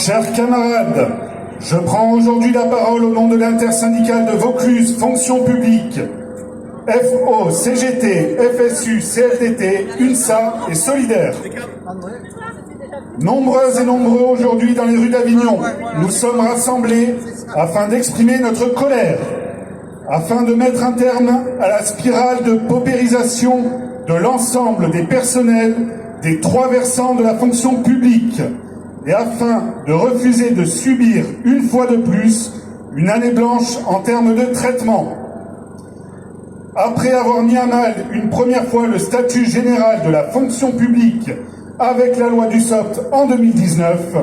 Chers camarades, je prends aujourd'hui la parole au nom de l'intersyndicale de Vaucluse Fonction publique, FO, CGT, FSU, CFDT, UNSA et Solidaire. Nombreuses et nombreux aujourd'hui dans les rues d'Avignon, nous sommes rassemblés afin d'exprimer notre colère, afin de mettre un terme à la spirale de paupérisation de l'ensemble des personnels des trois versants de la fonction publique et afin de refuser de subir une fois de plus une année blanche en termes de traitement. Après avoir mis à mal une première fois le statut général de la fonction publique avec la loi Dussopt en 2019,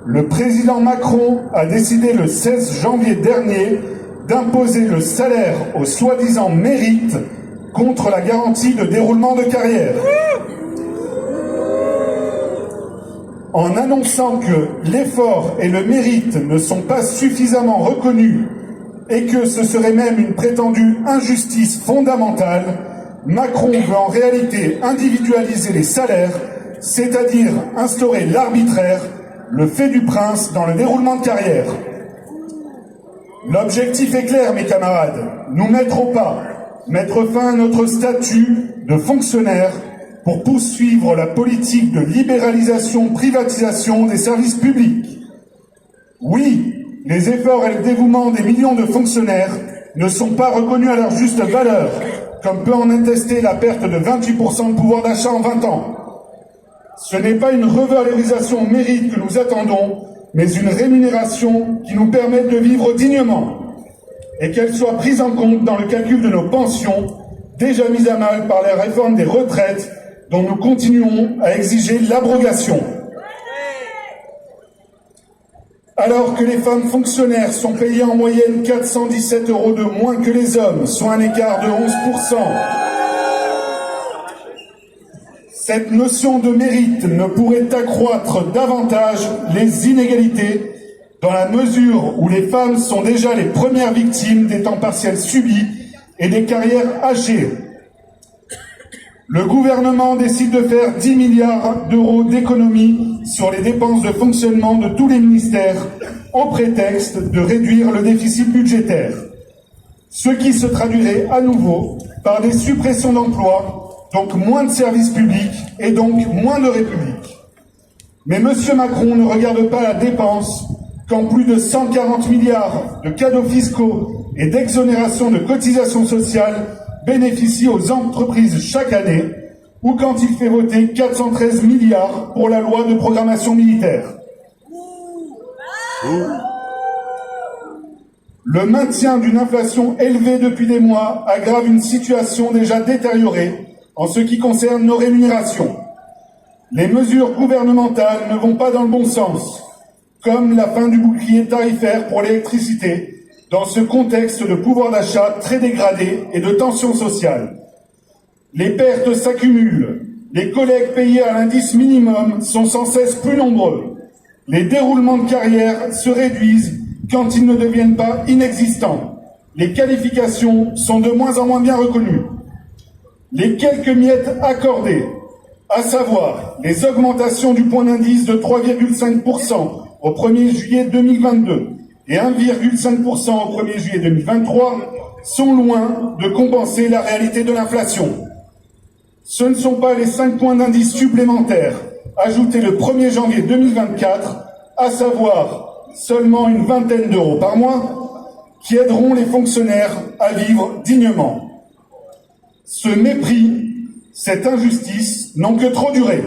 le président Macron a décidé le 16 janvier dernier d'imposer le salaire au soi-disant mérite contre la garantie de déroulement de carrière. En annonçant que l'effort et le mérite ne sont pas suffisamment reconnus et que ce serait même une prétendue injustice fondamentale, Macron veut en réalité individualiser les salaires, c'est-à-dire instaurer l'arbitraire, le fait du prince dans le déroulement de carrière. L'objectif est clair, mes camarades, nous mettre au pas, mettre fin à notre statut de fonctionnaire pour poursuivre la politique de libéralisation-privatisation des services publics. Oui, les efforts et le dévouement des millions de fonctionnaires ne sont pas reconnus à leur juste valeur, comme peut en attester la perte de 28% de pouvoir d'achat en 20 ans. Ce n'est pas une revalorisation au mérite que nous attendons, mais une rémunération qui nous permette de vivre dignement et qu'elle soit prise en compte dans le calcul de nos pensions, déjà mises à mal par la réforme des retraites dont nous continuons à exiger l'abrogation. Alors que les femmes fonctionnaires sont payées en moyenne 417 € de moins que les hommes, soit un écart de 11%, cette notion de mérite ne pourrait accroître davantage les inégalités dans la mesure où les femmes sont déjà les premières victimes des temps partiels subis et des carrières hachées. Le gouvernement décide de faire 10 milliards d'euros d'économies sur les dépenses de fonctionnement de tous les ministères au prétexte de réduire le déficit budgétaire. Ce qui se traduirait à nouveau par des suppressions d'emplois, donc moins de services publics et donc moins de République. Mais M. Macron ne regarde pas la dépense quand plus de 140 milliards de cadeaux fiscaux et d'exonérations de cotisations sociales bénéficient aux entreprises chaque année, ou quand il fait voter 413 milliards pour la loi de programmation militaire. Le maintien d'une inflation élevée depuis des mois aggrave une situation déjà détériorée en ce qui concerne nos rémunérations. Les mesures gouvernementales ne vont pas dans le bon sens, comme la fin du bouclier tarifaire pour l'électricité, dans ce contexte de pouvoir d'achat très dégradé et de tension sociale. Les pertes s'accumulent, les collègues payés à l'indice minimum sont sans cesse plus nombreux, les déroulements de carrière se réduisent quand ils ne deviennent pas inexistants, les qualifications sont de moins en moins bien reconnues. Les quelques miettes accordées, à savoir les augmentations du point d'indice de 3,5% au 1er juillet 2022, et 1,5% au 1er juillet 2023 sont loin de compenser la réalité de l'inflation. Ce ne sont pas les 5 points d'indice supplémentaires ajoutés le 1er janvier 2024, à savoir seulement une vingtaine d'euros par mois, qui aideront les fonctionnaires à vivre dignement. Ce mépris, cette injustice n'ont que trop duré.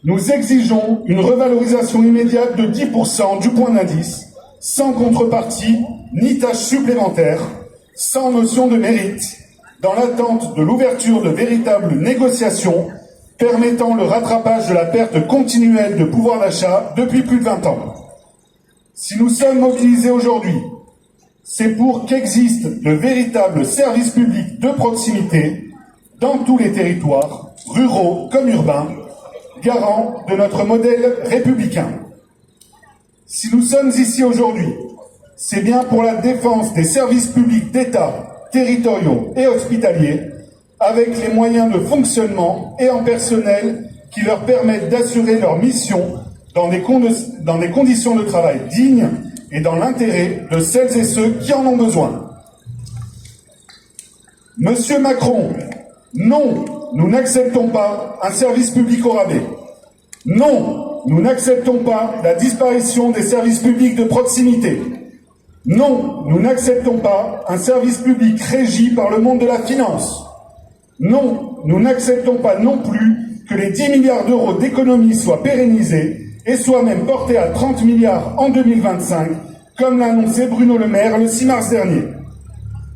Nous exigeons une revalorisation immédiate de 10% du point d'indice, sans contrepartie ni tâches supplémentaires, sans notion de mérite, dans l'attente de l'ouverture de véritables négociations permettant le rattrapage de la perte continuelle de pouvoir d'achat depuis plus de 20 ans. Si nous sommes mobilisés aujourd'hui, c'est pour qu'existent de véritables services publics de proximité dans tous les territoires, ruraux comme urbains, garants de notre modèle républicain. Si nous sommes ici aujourd'hui, c'est bien pour la défense des services publics d'État, territoriaux et hospitaliers, avec les moyens de fonctionnement et en personnel qui leur permettent d'assurer leur mission dans des conditions de travail dignes et dans l'intérêt de celles et ceux qui en ont besoin. Monsieur Macron, non, nous n'acceptons pas un service public au rabais. Non, nous n'acceptons pas la disparition des services publics de proximité. Non, nous n'acceptons pas un service public régi par le monde de la finance. Non, nous n'acceptons pas non plus que les 10 milliards d'euros d'économies soient pérennisés et soient même portés à 30 milliards en 2025, comme l'a annoncé Bruno Le Maire le 6 mars dernier.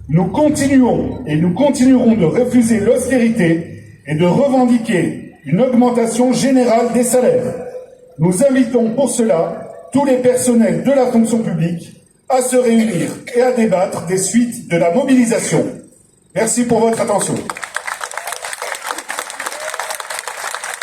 Nous continuons et nous continuerons de refuser l'austérité et de revendiquer une augmentation générale des salaires. Nous invitons pour cela tous les personnels de la fonction publique à se réunir et à débattre des suites de la mobilisation. Merci pour votre attention.